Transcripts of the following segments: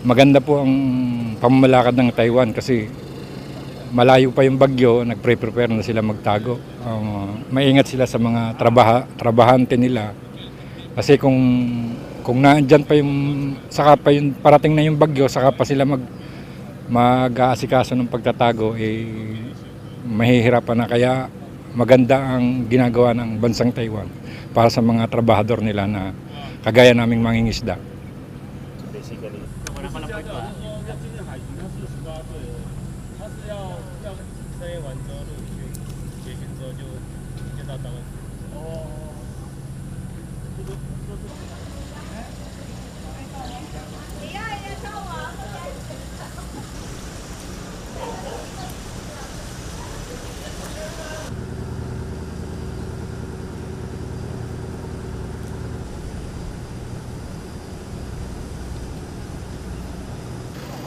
maganda po ang pamamalakad ng Taiwan kasi malayo pa yung bagyo, nagpre-prepare na sila magtago. Maingat sila sa mga trabahante nila. Kasi kung naandyan pa yung, saka pa yung parating na yung bagyo, saka pa sila mag-aasikaso ng pagtatago, mahihirapan na. Kaya maganda ang ginagawa ng bansang Taiwan para sa mga trabahador nila na kagaya naming mangingisda. Basically.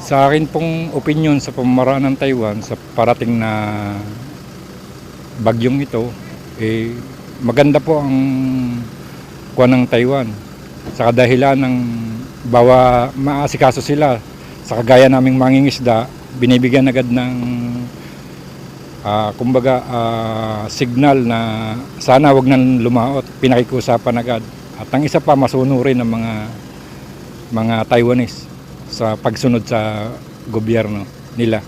Sa akin pong opinion sa pamamaraan ng Taiwan sa parating na bagyong ito, maganda po ang kuwan ng Taiwan. Sa kadahilan ng maasikaso sila sa kagaya naming mangingisda, binibigyan agad ng signal na sana wag nang lumaot, pinakikiusapan agad. At ang isa pa, masunurin ng mga Taiwanese sa pagsunod sa gobyerno nila.